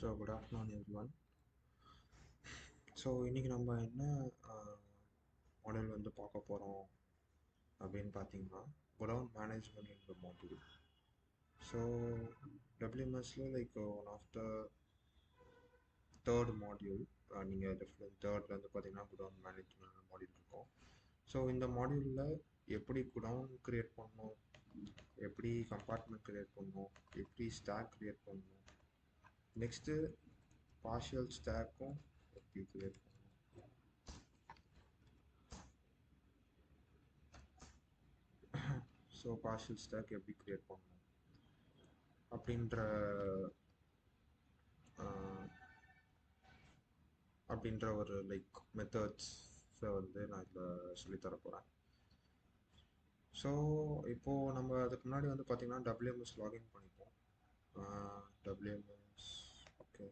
So good afternoon everyone. So இன்றைக்கி நம்ம என்ன மாடல் வந்து பார்க்க போகிறோம் அப்படின்னு பார்த்தீங்கன்னா குடவுன் மேனேஜ்மெண்ட் மாடியூல். ஸோ டபிள்யூஎம்எஸில் like one of the third module. நீங்கள் தேர்ட்லேருந்து பார்த்தீங்கன்னா குடவுன் மேனேஜ்மெண்ட் மாடியூல் இருக்கும். ஸோ இந்த மாடியூலில் எப்படி குடவுன் க்ரியேட் பண்ணணும், எப்படி கம்பார்ட்மெண்ட் க்ரியேட் பண்ணணும், எப்படி ஸ்டாக் க்ரியேட் பண்ணணும், நெக்ஸ்ட்டு பார்ஷியல் ஸ்டாக்கும் எப்படி க்ரியேட் பண்ணணும், ஸோ பார்ஷியல் ஸ்டாக் எப்படி க்ரியேட் பண்ணணும் அப்படின்ற அப்படின்ற ஒரு லைக் மெத்தட்ஸை வந்து நான் இதில் சொல்லித்தர போகிறேன். ஸோ இப்போது நம்ம அதுக்கு முன்னாடி வந்து பார்த்திங்கன்னா டபிள்யூஎம்எஸ் லாகின் பண்ணிப்போம். டபிள்யூஎம்எஸ் ஓகே.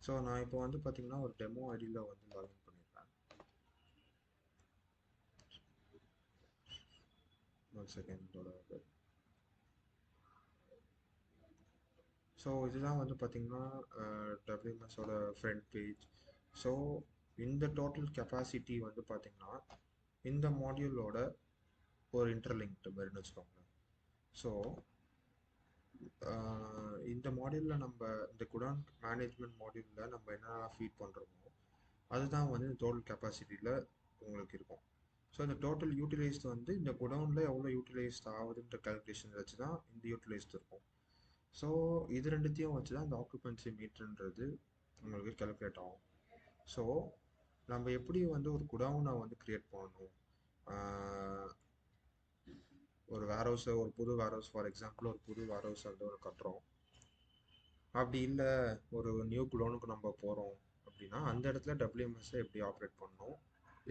ஸோ நான் இப்போ வந்து பார்த்திங்கன்னா ஒரு டெமோ ஐடியில் வந்து லாகின் பண்ணிடுறேன். ஒன் செகண்டோட. ஸோ இதுதான் வந்து பார்த்திங்கன்னா டபிள்யூஎம்எஸோட ஃப்ரண்ட் பேஜ். ஸோ இந்த டோட்டல் கெப்பாசிட்டி வந்து பார்த்திங்கன்னா இந்த மாடியூலோட ஒரு இன்டர்லிங்க்டு மாதிரின்னு வச்சுக்கோங்களேன். ஸோ இந்த மாடியூலில் நம்ம இந்த குடவுன் மேனேஜ்மெண்ட் மாடியூலில் நம்ம என்னென்ன ஃபீட் பண்ணுறோமோ அதுதான் வந்து டோட்டல் கெப்பாசிட்டியில் உங்களுக்கு இருக்கும். ஸோ இந்த டோட்டல் யூட்டிலைஸ்டு வந்து இந்த குடவுனில் எவ்வளோ யூட்டிலைஸ்ட் ஆகுதுன்ற கால்குலேஷன் வச்சு தான் இந்த யூட்டிலைஸ்டு இருக்கும். ஸோ இது ரெண்டுத்தையும் வச்சு தான் இந்த ஆக்குபென்சி மீட்டர்ன்றது உங்களுக்கு கால்குலேட் ஆகும். ஸோ நம்ம எப்படி வந்து ஒரு குடவுனை வந்து க்ரியேட் பண்ணணும், ஒரு வேர்ஹவுஸை, ஒரு புது வேர்ஹவுஸ் ஃபார் எக்ஸாம்பிள் ஒரு புது வேர்ஹவுஸ் வந்து ஒரு கட்டுறோம், அப்படி இல்லை ஒரு நியூ குடோனுக்கு நம்ம போகிறோம் அப்படின்னா அந்த இடத்துல டபிள்யூஎம்எஸ்ஸை எப்படி ஆப்ரேட் பண்ணணும்,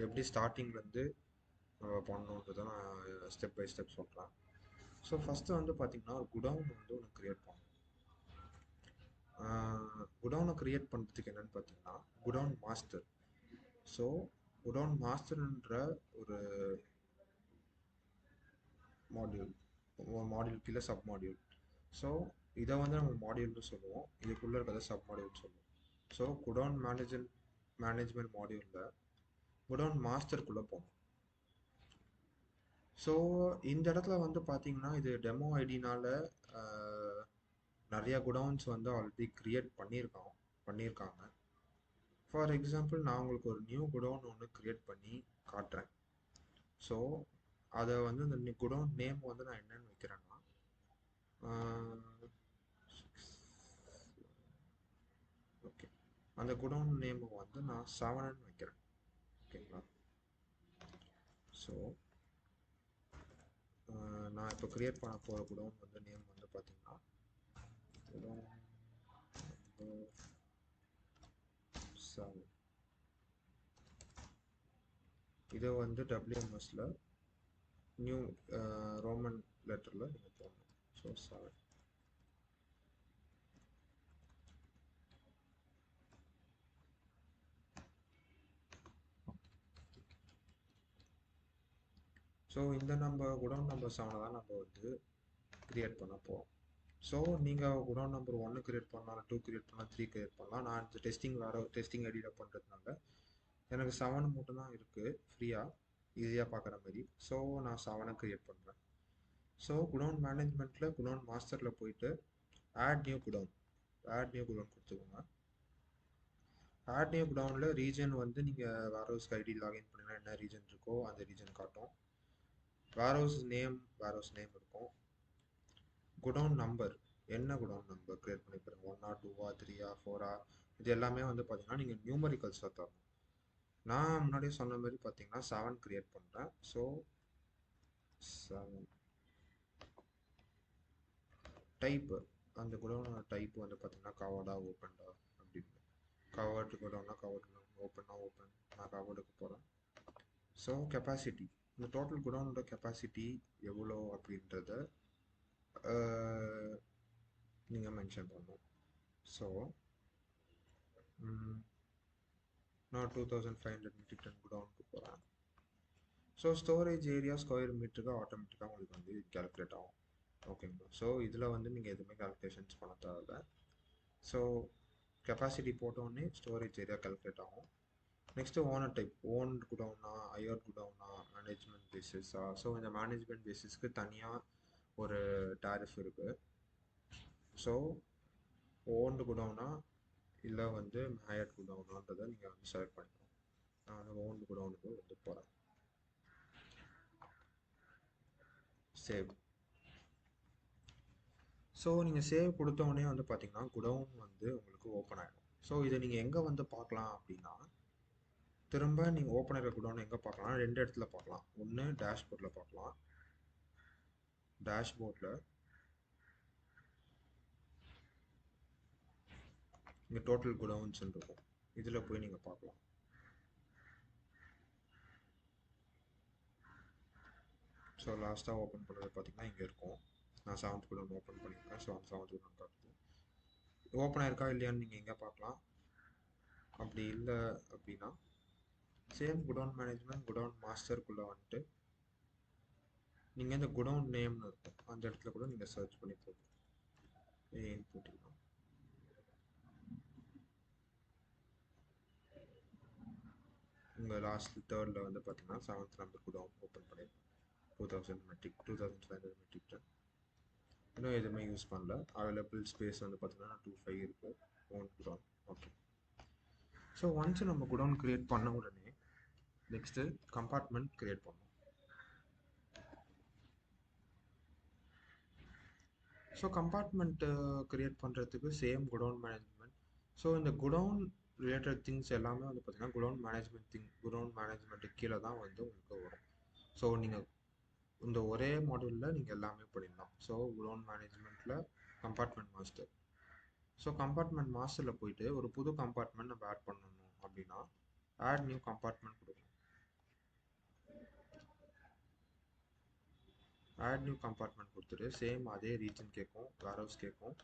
எப்படி ஸ்டார்டிங்லேருந்து நம்ம பண்ணணுன்றதை நான் ஸ்டெப் பை ஸ்டெப் சொல்கிறேன். ஸோ ஃபஸ்ட்டு வந்து பார்த்திங்கன்னா ஒரு குடவுன் வந்து ஒன்று க்ரியேட் பண்ணணும். குடவுனை க்ரியேட் பண்ணுறதுக்கு என்னென்னு பார்த்தீங்கன்னா குடவுன் மாஸ்டர். ஸோ குடவுன் மாஸ்டர்ன்ற ஒரு மாடியூல் கீழே சப் மாடியூல். ஸோ இதை வந்து நம்ம மாடியூல்னு சொல்லுவோம், இதுக்குள்ளே இருக்கிறத சப் மாடியூல்னு சொல்லுவோம். ஸோ குடவுன் மேனேஜ்மெண்ட் மாடியூலில் குடவுன் மாஸ்டருக்குள்ளே போகணும். ஸோ இந்த இடத்துல வந்து பார்த்தீங்கன்னா இது டெமோ ஐடினால நிறைய குடவுன்ஸ் வந்து ஆல்ரெடி க்ரியேட் பண்ணியிருக்காங்க. ஃபார் எக்ஸாம்பிள் நான் உங்களுக்கு ஒரு நியூ குடவுன் ஒன்று க்ரியேட் பண்ணி காட்டுறேன். ஸோ அதை வந்து இந்த குடவுன் நேம் வந்து நான் என்னென்னு வைக்கிறேன்னா ஓகே, அந்த குடவுன் நேமை வந்து நான் 7ன்னு வைக்கிறேன். ஓகேங்களா? ஸோ நான் இப்போ க்ரியேட் பண்ண போகிற குடவுன் வந்து நேம் வந்து பார்த்தீங்கன்னா குடவுன் நம்பர் 7. இதை வந்து டபிள்யூஎம்எஸில் நியூ ரோமன் லெட்டரில் நீங்கள் போடணும். ஸோ 7. ஸோ இந்த குடவுன் நம்பர் 7 தான் நம்ம வந்து க்ரியேட் பண்ண போகிறோம். ஸோ நீங்கள் குடவுன் நம்பர் 1 க்ரியேட் பண்ணலாம், 2 க்ரியேட் பண்ணலாம், 3 க்ரியேட் பண்ணலாம். நான் இந்த டெஸ்டிங் ஐடியில் பண்ணுறதுனால எனக்கு 7 மட்டும் தான் இருக்குது ஃப்ரீயாக, ஈஸியாக பார்க்குற மாதிரி. ஸோ நான் 7 க்ரியேட் பண்ணுறேன். ஸோ குடவுன் மேனேஜ்மெண்ட்டில் குடவுன் மாஸ்டரில் போயிட்டு ஆட் நியூ குடவுன் கொடுத்துக்கோங்க. ஆட் நியூ குடவுனில் ரீஜன் வந்து நீங்கள் வேர்ஹவுஸ் ஐடி லாகின் பண்ணினா என்ன ரீஜன் இருக்கோ அந்த ரீஜன் காட்டும். வேர்ஹவுஸ் நேம் இருக்கும். குடவுன் நம்பர், என்ன குடவுன் நம்பர் க்ரியேட் பண்ணி பாருங்க, 1 2 3 4 இது எல்லாமே வந்து பார்த்தீங்கன்னா நீங்கள் நியூமரிக்கல்ஸாக தரணும். நான் முன்னாடியே சொன்ன மாதிரி பார்த்தீங்கன்னா 7 க்ரியேட் பண்ணுறேன். ஸோ 7 டைப்பு, அந்த குடோனோட டைப் வந்து பார்த்தீங்கன்னா கவர்டா ஓப்பன்டா அப்படின்னு. கவர்டு குடோன்னா கவர்டு, ஓப்பன்னா ஓப்பன். நான் கவர்டுக்கு போகிறேன். ஸோ கெப்பாசிட்டி, இந்த டோட்டல் குடோனோட கெப்பாசிட்டி எவ்வளோ அப்படின்றத நீங்கள் மென்ஷன் பண்ணணும். ஸோ நான் 2500 மெட்ரிக் டன் குடோனுக்கு போகிறேன். ஸோ ஸ்டோரேஜ் ஏரியா ஸ்கொயர் மீட்டருக்கு ஆட்டோமேட்டிக்காக உங்களுக்கு வந்து கேல்குலேட் ஆகும். ஓகேங்களா? ஸோ இதில் வந்து நீங்கள் எதுவுமே கால்குலேஷன்ஸ் பண்ண தேவையில்ல. ஸோ கெப்பாசிட்டி போட்டோடனே ஸ்டோரேஜ் ஏரியா கால்குலேட் ஆகும். நெக்ஸ்ட்டு ஓனர் டைப், ஓன்ட் குடோனா, ஐஆர் குடோனா, மேனேஜ்மெண்ட் பேசிஸா. ஸோ இந்த மேனேஜ்மெண்ட் பேசிஸ்க்கு தனியாக ஒரு டாரிஃப் இருக்குது. ஸோ ஓன்டு குடோனா இல்லை வந்து ஹையர் குடோனான்றதை நீங்கள் வந்து செலக்ட் பண்ணிக்கணும். நான் வந்து ஓன்டு குடோனுக்கு வந்து போகிறேன். சேவ். ஸோ நீங்கள் சேவ் கொடுத்தோடனே வந்து பார்த்தீங்கன்னா குடோன் வந்து உங்களுக்கு ஓப்பன் ஆகிடும். ஸோ இதை நீங்கள் எங்கே வந்து பார்க்கலாம் அப்படின்னா, திரும்ப நீங்கள் ஓப்பன் ஆகிற குடோன் எங்கே பார்க்கலாம், 2 இடத்துல பார்க்கலாம். ஒன்று டேஷ்போர்டில் பார்க்கலாம். டேஷ்போர்டில் இங்கே டோட்டல் குடோன்ஸ் இருக்கும், இதில் போய் நீங்கள் பார்க்கலாம். ஸோ லாஸ்ட்டாக ஓப்பன் பண்ணுறது பார்த்தீங்கன்னா இங்கே இருக்கும். நான் 7th குடோன் ஓப்பன் பண்ணியிருக்கேன். ஸோ அந்த 7th குடோன் காட்டுது. ஓப்பன் ஆயிருக்கா இல்லையான்னு நீங்கள் எங்கே பார்க்கலாம். அப்படி இல்லை அப்படின்னா சேம் குடோன் மேனேஜ்மெண்ட் குடோன் மாஸ்டருக்குள்ளே வந்துட்டு நீங்கள் இந்த குடோன் நேம்னு இருக்கும், அந்த இடத்துல கூட நீங்கள் சர்ச் பண்ணி போகலாம். போட்டிங்கன்னா உங்கள் லாஸ்ட் தேர்டில் வந்து பார்த்தீங்கன்னா 7th நம்பர் குடோன் ஓப்பன் பண்ணியிருக்கேன். 2000 மெட்ரிக் 2500 மெட்ரிக் டன். இன்னும் எதுவுமே யூஸ் பண்ணல. அவைலபிள் ஸ்பேஸ் வந்து பார்த்தீங்கன்னா 25 இருக்குது. Own godown. Okay. So once நம்ம குடோன் க்ரியேட் பண்ண உடனே நெக்ஸ்ட்டு கம்பார்ட்மெண்ட் க்ரியேட் பண்ணணும். ஸோ கம்பார்ட்மெண்ட்டு க்ரியேட் பண்ணுறதுக்கு சேம் குடோன் மேனேஜ்மெண்ட். ஸோ இந்த குடோன் ரிலேட்டட் திங்ஸ் எல்லாமே வந்து பார்த்தீங்கன்னா குடோன் மேனேஜ்மெண்ட்டுக்கு கீழே தான் வந்து உங்களுக்கு வரும். ஸோ நீங்கள் இந்த ஒரே மாடியூலில் நீங்கள் எல்லாமே பண்ணிடலாம். ஸோ குடோன் மேனேஜ்மெண்ட்டில் கம்பார்ட்மெண்ட் மாஸ்டர். ஸோ கம்பார்ட்மெண்ட் மாஸ்டரில் போயிட்டு ஒரு புது கம்பார்ட்மெண்ட் நம்ம ஆட் பண்ணணும் அப்படின்னா ஆட் நியூ கம்பார்ட்மெண்ட் கொடுக்கணும். ஆட் நியூ கம்பார்ட்மெண்ட் கொடுத்துட்டு சேம் அதே ரீஜன் கேட்கும், வேர்ஹவுஸ் கேட்கும்,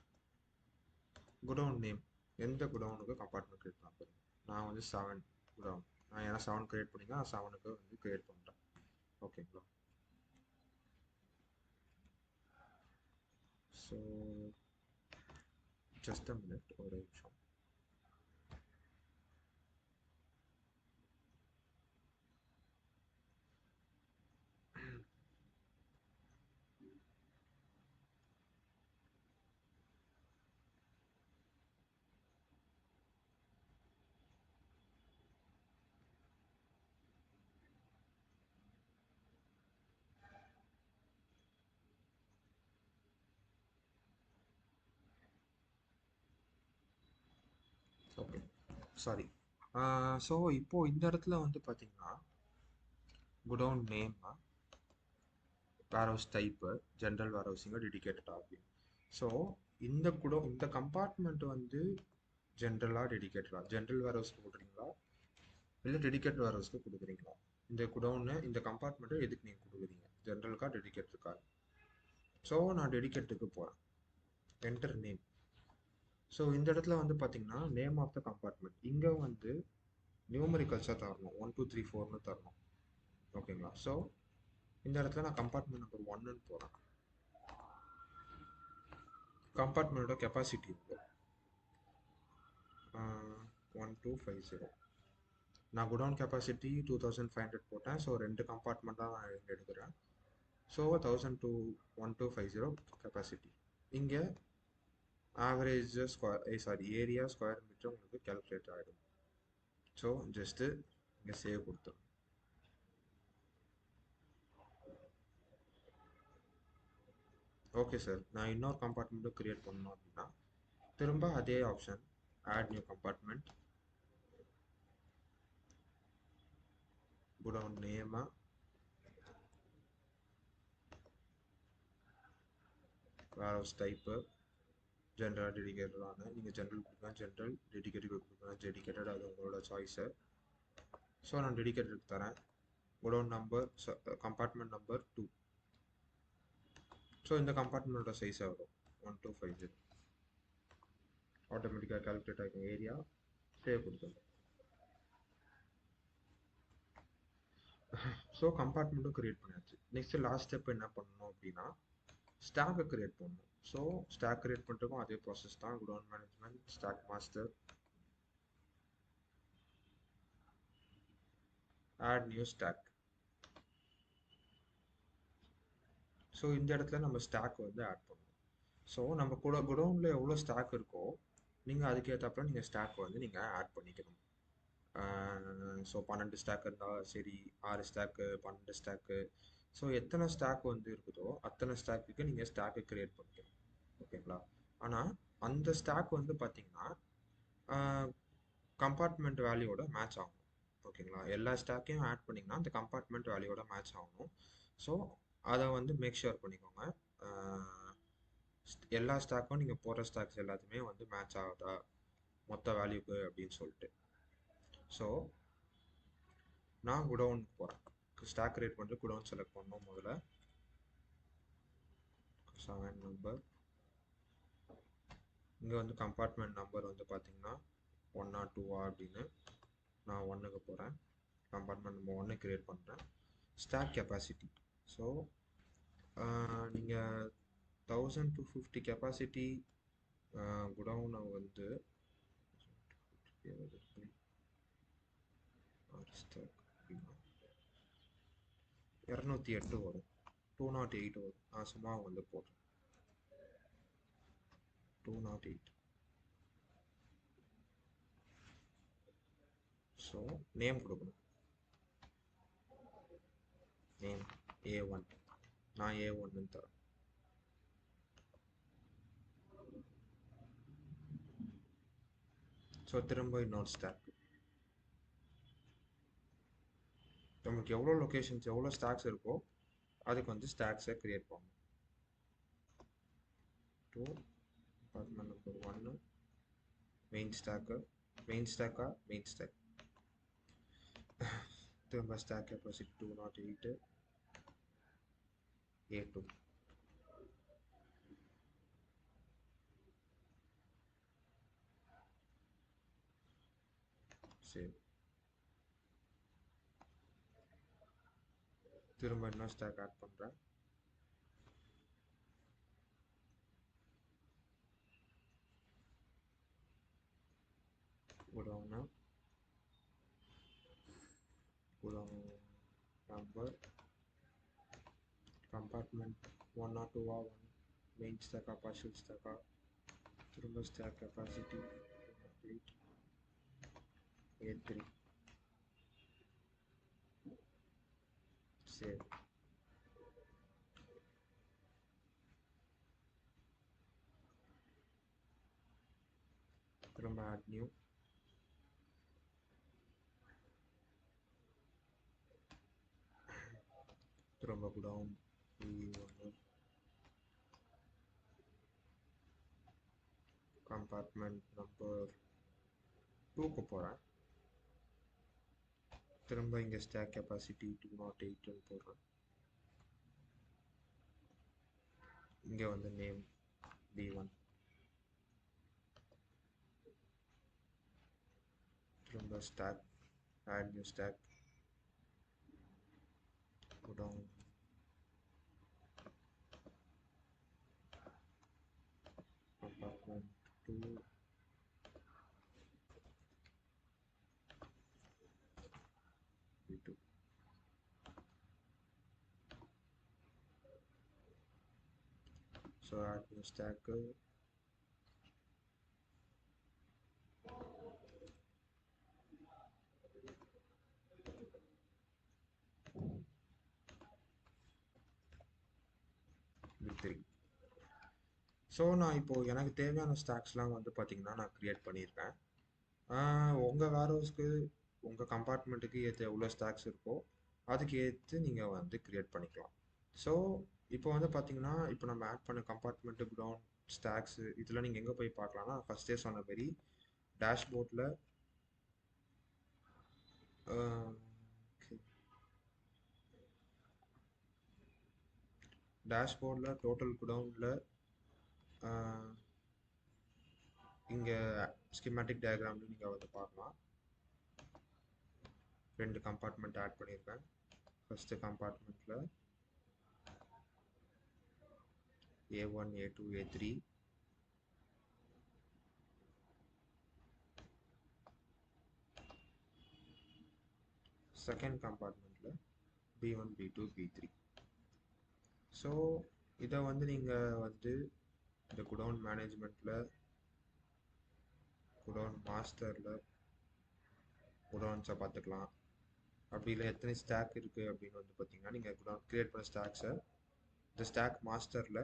குடோன் நேம், எந்த குடோனுக்கு கம்பார்ட்மெண்ட் கிரியேட் பண்ண போகிறேன். நான் வந்து 7 குடோன், நான் ஏன்னா 7 கிரியேட் பண்ணிங்க, நான் 7க்கு வந்து கிரியேட் பண்ணுறேன். ஓகேங்களா. ஸோ ஜஸ்ட் அ மினிட், ஒரு நிமிஷம். Okay, sorry. ஸோ இப்போது இந்த இடத்துல வந்து பார்த்தீங்கன்னா godown name, warehouse type, general வேர்ஹவுஸிங்க, டெடிகேட்டட் அப்படின்னு. ஸோ இந்த கம்பார்ட்மெண்ட் வந்து ஜென்ரலாக டெடிகேட்டடாக ஜென்ரல் வேர்ஹவுஸ்க்கு கொடுக்குறீங்களா இல்லை டெடிகேட் வேர்ஹவுஸ்க்கு கொடுக்குறீங்களா? இந்த குடோன்னு இந்த கம்பார்ட்மெண்ட்டை எதுக்கு நீங்கள் கொடுக்குறீங்க, ஜென்ரலுக்கா டெடிகேட்டருக்கா? ஸோ நான் டெடிகேட்டுக்கு போகிறேன். Enter name. ஸோ இந்த இடத்துல வந்து பார்த்தீங்கன்னா நேம் ஆஃப் த கம்பார்ட்மெண்ட் இங்கே வந்து நியூமரிக்கல்ஸாக தரணும், 1 2 3 4ன்னு தரணும். ஓகேங்களா. ஸோ இந்த இடத்துல நான் கம்பார்ட்மெண்ட் நம்பர் 1ன்னு போகிறேன். கம்பார்ட்மெண்ட்டோட கெப்பாசிட்டி 1250. நான் குடோன் கெப்பாசிட்டி 2500 போட்டேன். ஸோ 2 கம்பார்ட்மெண்ட்டாக நான் இங்கே எடுக்கிறேன். So 1250 capacity. இங்கே ஆவரேஜ் ஏரியா ஸ்கொயர் மீட்டர் உங்களுக்கு கேல்குலேட் ஆகிடும். ஸோ ஜஸ்ட்டு இங்கே சேவ் கொடுத்துரும். ஓகே சார், நான் இன்னொரு கம்பார்ட்மெண்ட்டும் க்ரியேட் பண்ணணும் அப்படின்னா திரும்ப அதே option, add new compartment, godown நேமா, வேர்ஹவுஸ் டைப்பு, ஜென்ரல் டெடிகேட்டடான, நீங்கள் ஜென்ரல் கொடுக்கலாம், ஜென்ரல் டெடிகேட்டட் கொடுக்கலாம், டெடிகேட்டட், அது உங்களோட சாய்ஸு. ஸோ நான் டெடிகேட்டட் தரேன். Godown number compartment number 2. So இந்த கம்பார்ட்மெண்ட்டோட சைஸாக வரும் 1250. ஆட்டோமேட்டிக்காக கால்குலேட் ஆகிக்கும் ஏரியா. சேவ் கொடுத்துருங்க. ஸோ கம்பார்ட்மெண்ட்டும் க்ரியேட் பண்ணியாச்சு. நெக்ஸ்ட் லாஸ்ட் ஸ்டெப் என்ன பண்ணணும் அப்படின்னா ஸ்டாக்கை க்ரியேட் பண்ணணும். ஸோ ஸ்டாக் கிரியேட் பண்ணுறதுக்கும் அதே ப்ராசஸ் தான். Godown management, stock master, add new stock. So இந்த இடத்துல நம்ம ஸ்டாக் வந்து ஆட் பண்ணணும். ஸோ நம்ம கூட குடோனில் எவ்வளோ ஸ்டாக் இருக்கோ நீங்கள் அதுக்கேற்றப்ப நீங்கள் ஸ்டாக் வந்து நீங்கள் ஆட் பண்ணிக்கணும். ஸோ 12 ஸ்டாக் இருந்தால் சரி, 6 ஸ்டாக்கு, 12 ஸ்டாக்கு. ஸோ எத்தனை ஸ்டாக் வந்து இருக்குதோ அத்தனை ஸ்டாக்குக்கு நீங்கள் ஸ்டாக்கு கிரியேட் பண்ணிக்கணும். ஓகேங்களா? ஆனால் அந்த ஸ்டாக் வந்து பார்த்தீங்கன்னா கம்பார்ட்மெண்ட் வேல்யூவோட மேட்ச் ஆகணும். ஓகேங்களா? எல்லா ஸ்டாக்கையும் ஆட் பண்ணிங்கன்னா அந்த கம்பார்ட்மெண்ட் வேல்யூவோட மேட்ச் ஆகணும். ஸோ அதை வந்து மேக் ஷுர் பண்ணிக்கோங்க. எல்லா ஸ்டாக்கும் நீங்கள் போடுற ஸ்டாக்ஸ் எல்லாத்தையுமே வந்து மேட்ச் ஆகுதா மொத்த வேல்யூக்கு அப்படின்னு சொல்லிட்டு. ஸோ நான் குடோனுக்கு போகிறேன். ஸ்டாக் கிரியேட் பண்ணிட்டு குடோன் செலக்ட் பண்ணணும். முதல்ல 7 நம்பர். இங்கே வந்து கம்பார்ட்மெண்ட் நம்பர் வந்து பார்த்தீங்கன்னா 1 or 2 அப்படின்னு நான் 1க்கு போகிறேன். கம்பார்ட்மெண்ட் நம்பர் 1 கிரியேட் பண்ணுறேன். Stock capacity. ஸோ நீங்கள் 1250 கெப்பாசிட்டி குடோனை வந்து ஸ்டாக் அப்படின்னா 208 வரும், 208 வரும். நான் சும்மா வந்து போடுறேன் 208. ஸோ நேம் கொடுக்கணும். Name A1. நான் A1ன்னு தரேன். ஸோ திரும்ப இன்னொரு ஸ்டாக். நமக்கு எவ்வளோ லொக்கேஷன்ஸ், எவ்வளோ ஸ்டாக்ஸ் இருக்கோ அதுக்கு வந்து ஸ்டாக்ஸை கிரியேட் பண்ணணும். 2 compartment number 1 main stock, main ஸ்டாக்கா மெயின் ஸ்டாக். திரும்ப ஸ்டாக் கெப்பாசிட்டி 208 A2. சரி, திரும்ப இன்னொரு ஸ்டாக் ஆட் பண்ணுறேன். Godown number, compartment 1 or 2 1, main ஸ்டாக்கா பார்ஷியல் ஸ்டாக்கா. திரும்ப ஸ்டாக் கெப்பாசிட்டி 208 A3. சரி, திரும்ப ஆட் நியூ. திரும்ப குடோன் E1, கம்பார்ட்மெண்ட் நம்பர் 2க்கு போகிறேன். திரும்ப இங்கே ஸ்டாக் கெப்பாசிட்டி 208 போடுறேன். இங்கே வந்து நேம் B1. திரும்ப stock, add new stock, godown compartment 2 B2. So add new ஸ்டாக்கு, B3. ஸோ நான் இப்போது எனக்கு தேவையான ஸ்டாக்ஸ்லாம் வந்து பார்த்திங்கன்னா நான் க்ரியேட் பண்ணியிருக்கேன். உங்கள் வேர்ஹவுஸ்க்கு உங்கள் கம்பார்ட்மெண்ட்டுக்கு ஏற்ற எவ்வளோ ஸ்டாக்ஸ் இருக்கோ அதுக்கு ஏற்று நீங்கள் வந்து க்ரியேட் பண்ணிக்கலாம். ஸோ இப்போ வந்து பார்த்தீங்கன்னா இப்போ நம்ம ஆட் பண்ண கம்பார்ட்மெண்ட்டு, குடோன், ஸ்டாக்ஸு இதெல்லாம் நீங்கள் எங்கே போய் பார்க்கலாம்னா ஃபஸ்ட்டே சொன்ன மாரி டேஷ்போர்டில் டோட்டல் குடோனில் இங்கே ஸ்கிமேட்டிக் டயக்ராமில் நீங்கள் வந்து பார்க்கலாம். 2 கம்பார்ட்மெண்ட் ஆட் பண்ணியிருக்கேன். ஃபஸ்ட்டு கம்பார்ட்மெண்ட்டில் A1 A2 A3. செகண்ட் கம்பார்ட்மெண்ட்டில் B1 B2 B3. ஸோ இதை வந்து நீங்கள் வந்து இந்த குடோன் மேனேஜ்மெண்ட்டில், குடோன் மாஸ்டரில் குடோன்ஸை பார்த்துக்கலாம். அப்படி இல்லை எத்தனை ஸ்டாக் இருக்குது அப்படின்னு வந்து பார்த்தீங்கன்னா நீங்கள் குடோன் க்ரியேட் பண்ண ஸ்டாக்ஸை இந்த ஸ்டாக் மாஸ்டரில்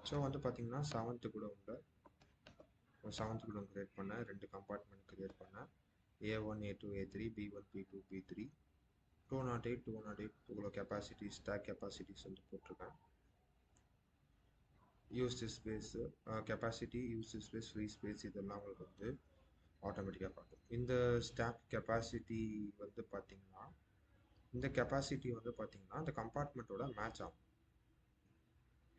ஸோ வந்து பார்த்தீங்கன்னா செவன்த்து குடோனில் க்ரியேட் பண்ணேன். 2 கம்பார்ட்மெண்ட் க்ரியேட் பண்ணேன். A1 A2 A3 B1 B2 B3. 208 208 இவ்வளோ கெப்பாசிட்டி ஸ்டாக் கெப்பாசிட்டிஸ் வந்து போட்டிருக்கேன். Use space capacity, use space, free space இதெல்லாம் உங்களுக்கு வந்து ஆட்டோமேட்டிக்காக காட்டும். இந்த ஸ்டாக் கெப்பாசிட்டி வந்து பார்த்தீங்கன்னா இந்த கெப்பாசிட்டி வந்து பார்த்தீங்கன்னா இந்த கம்பார்ட்மெண்ட்டோட மேட்ச் ஆகும்.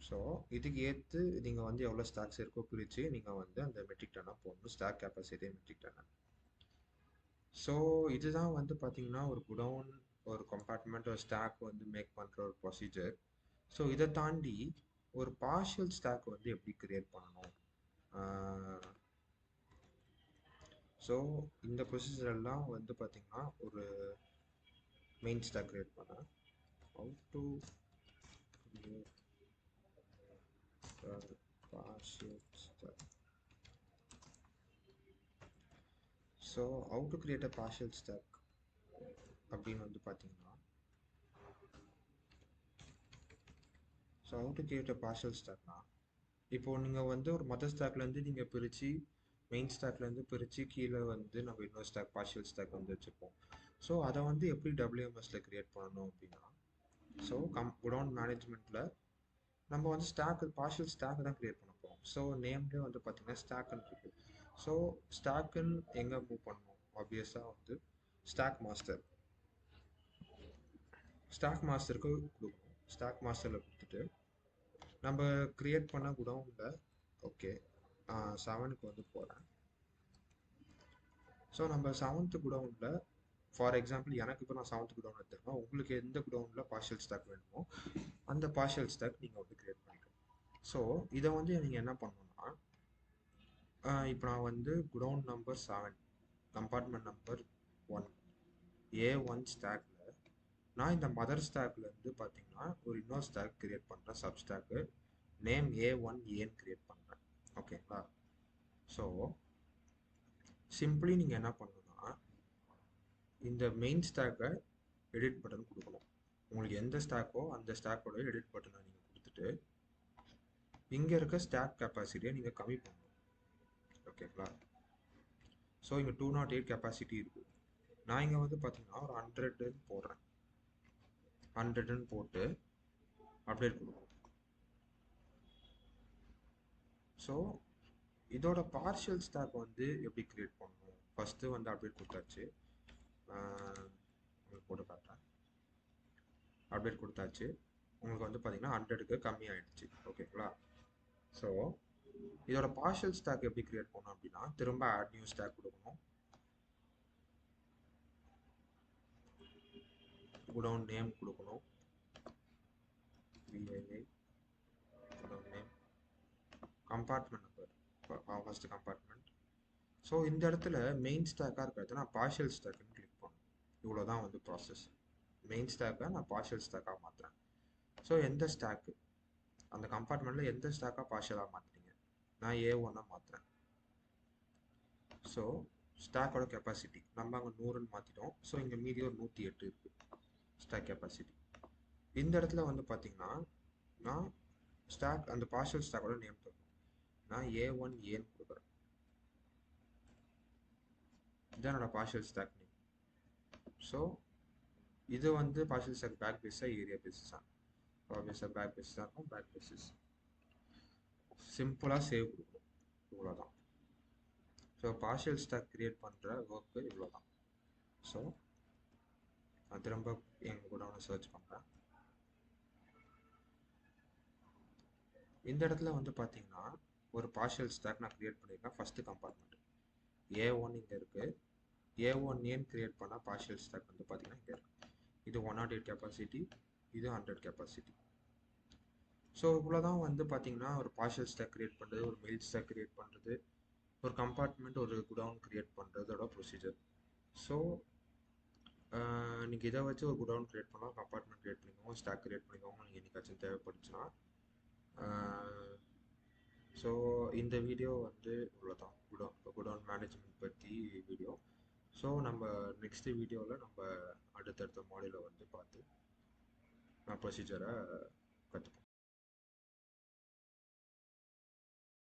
ஸோ இதுக்கு ஏற்று நீங்கள் வந்து எவ்வளோ ஸ்டாக்ஸ் இருக்கோ பிரித்து நீங்கள் வந்து அந்த மெட்ரிக் டன்னாக போடணும். ஸ்டாக் கெப்பாசிட்டி மெட்ரிக் டன்னா. ஸோ இதுதான் வந்து பார்த்தீங்கன்னா ஒரு குடோன், ஒரு கம்பார்ட்மெண்ட், ஒரு ஸ்டாக் வந்து மேக் பண்ணுற ஒரு ப்ரொசீஜர். ஸோ இதை தாண்டி ஒரு பார்ஷியல் ஸ்டாக் வந்து எப்படி கிரியேட் பண்ணணும். ஸோ இந்த ப்ரொசீஜர் எல்லாம் வந்து பார்த்தீங்கன்னா ஒரு மெயின் ஸ்டாக் கிரியேட் பண்ணேன். How to create partial stack. So how to create a partial stack அப்படின்னு வந்து பார்த்தீங்கன்னா so how to create a partial stackனா இப்போது நீங்கள் வந்து ஒரு மதர் ஸ்டாக்லேருந்து நீங்கள் பிரித்து மெயின் ஸ்டாக்லேருந்து பிரித்து கீழே வந்து நம்ம இன்னொரு ஸ்டாக் பார்ஷியல் ஸ்டாக் வந்து வச்சுருப்போம். ஸோ அதை வந்து எப்படி WMSல கிரியேட் பண்ணணும் அப்படின்னா ஸோ குடோன் மேனேஜ்மெண்ட்டில் நம்ம வந்து ஸ்டாக் பார்ஷியல் ஸ்டாக் தான் கிரியேட் பண்ண போகிறோம். ஸோ நேம்லேயே வந்து பார்த்தீங்கன்னா ஸ்டாக்குன்னு இருக்குது. ஸோ ஸ்டாக்குன்னு எங்கே மூவ் பண்ணணும், ஆப்வியஸாக வந்து ஸ்டாக் மாஸ்டருக்கு கொடுக்கணும். ஸ்டாக் மாஸ்டரில் கொடுத்துட்டு நம்ம கிரியேட் பண்ண குடோனில் ஓகே 7க்கு வந்து போகிறேன். ஸோ நம்ம 7th குடோனில் ஃபார் எக்ஸாம்பிள் எனக்கு இப்போ நான் 7th குடோன் எடுத்துருக்கேன். உங்களுக்கு எந்த குடோனில் பார்ஷியல் ஸ்டாக் வேணுமோ அந்த பார்ஷியல் ஸ்டாக் நீங்கள் வந்து கிரியேட் பண்ணிக்கலாம். ஸோ இதை வந்து நீங்கள் என்ன பண்ணணும்னா இப்போ நான் வந்து godown number 7 compartment number 1 A1 ஸ்டாக்ல நான் இந்த மதர் ஸ்டாக்லேருந்து பார்த்தீங்கன்னா ஒரு இன்னொரு ஸ்டாக் கிரியேட் பண்ணுறேன். சப்ஸ்டாக்கு நேம் A1 ஏன்னு கிரியேட் பண்ணுறேன். ஓகேங்களா? ஸோ சிம்பிளி நீங்கள் என்ன பண்ணணும்னா இந்த மெயின் ஸ்டாக்கை எடிட் பட்டன் கொடுக்கணும். உங்களுக்கு எந்த ஸ்டாக்கோ அந்த ஸ்டாக்கோட எடிட் பட்டனை நீங்கள் கொடுத்துட்டு இங்கே இருக்க ஸ்டாக் கெப்பாசிட்டியை நீங்கள் கம்மி பண்ணணும். ஓகேங்களா? ஸோ இங்கே 208 கெப்பாசிட்டி இருக்குது. நான் இங்கே வந்து பார்த்தீங்கன்னா ஒரு 100ன்னு போடுறேன். 100ன்னு போட்டு அப்டேட் கொடுக்கணும். ஸோ இதோட பார்ஷியல் ஸ்டாக் வந்து எப்படி கிரியேட் பண்ணணும், ஃபஸ்ட்டு வந்து அப்டேட் கொடுத்தாச்சு. உங்களுக்கு போட்டு காட்டுறேன். அப்டேட் கொடுத்தாச்சு. உங்களுக்கு வந்து பார்த்தீங்கன்னா 100க்கு கம்மி ஆகிடுச்சு. ஓகேங்களா? ஸோ இதோட பார்ஷியல் ஸ்டாக் எப்படி கிரியேட் பண்ணணும் அப்படின்னா திரும்ப ஆட் நியூ ஸ்டாக் கொடுக்கணும். குடோன் நேம் கொடுக்கணும். VIA godown name, compartment number first compartment. So இந்த இடத்துல மெயின் ஸ்டாக்காக இருக்கிறது நான் பார்ஷியல் ஸ்டாக்குன்னு கிளிக் பண்ணணும். இவ்வளோ தான் வந்து ப்ராசஸ். மெயின் ஸ்டாக்கை நான் பார்ஷியல் ஸ்டாக்காக மாற்றுறேன். ஸோ எந்த ஸ்டாக்கு அந்த கம்பார்ட்மெண்ட்டில் எந்த ஸ்டாக்காக பார்ஷியலாக மாற்றுறீங்க, நான் A1 மாற்றுறேன். ஸோ ஸ்டாக்கோட கெப்பாசிட்டி நம்ம அங்கே 100ன்னு மாற்றிட்டோம். ஸோ இங்கே மீதி ஒரு 108 இருக்குது ஸ்டாக் கெப்பாசிட்டி. இந்த இடத்துல வந்து பார்த்தீங்கன்னா நான் ஸ்டாக் அந்த பார்ஷியல் ஸ்டாக்கோட நேம் தரணும். நான் A1 ஏன்னு கொடுக்குறேன். இதுதான் என்னோட பார்ஷியல் ஸ்டாக் நேம். ஸோ இது வந்து பார்ஷியல் ஸ்டாக் பேக் பேஸாக ஏரியா பேஸஸாக ஆப்வியஸாக பேக் பேஸஸாக இருக்கும். பேக் பேஸஸ் சிம்பிளாக சேவ் கொடுக்கணும். இவ்வளோதான். ஸோ பார்ஷியல் ஸ்டாக் கிரியேட் பண்ணுற ஒர்க்கு இவ்வளோ தான். ஸோ நான் திரும்ப எங்கள் கூட ஒன்று சர்ச் பண்ணுறேன். இந்த இடத்துல வந்து பார்த்தீங்கன்னா ஒரு பார்ஷியல் ஸ்டாக் நான் க்ரியேட் பண்ணியிருக்கேன். ஃபஸ்ட்டு கம்பார்ட்மெண்ட் A1 இங்கே இருக்குது. A1 ஏன் க்ரியேட் பண்ணால் பார்ஷியல் ஸ்டாக் வந்து பார்த்தீங்கன்னா இங்கே இருக்குது. இது 108 கெப்பாசிட்டி, இது 100 கெப்பாசிட்டி. ஸோ இவ்வளோ தான் வந்து பார்த்தீங்கன்னா ஒரு பார்ஷியல் ஸ்டாக் க்ரியேட் பண்ணுறது, ஒரு மெயில் ஸ்டாக் க்ரியேட் பண்ணுறது, ஒரு கம்பார்ட்மெண்ட், ஒரு குடவுன் க்ரியேட் பண்ணுறதோட ப்ரொசீஜர். ஸோ நீங்கள் இதை வச்சு ஒரு குடவுன் க்ரியேட் பண்ணலாம், கம்பார்ட்மெண்ட் க்ரியேட் பண்ணிக்கோங்க, ஸ்டாக் க்ரியேட் பண்ணிக்கோங்க நீங்கள் என்னைக்காச்சும் தேவைப்படுச்சுன்னா. ஸோ இந்த வீடியோ வந்து இவ்வளோதான், குடவுன் மேனேஜ்மெண்ட் பற்றி வீடியோ. ஸோ நம்ம நெக்ஸ்ட் வீடியோவில் நம்ம அடுத்தடுத்த மாடியூலை வந்து பார்த்து ப்ரொசீஜரை கற்றுப்போம்.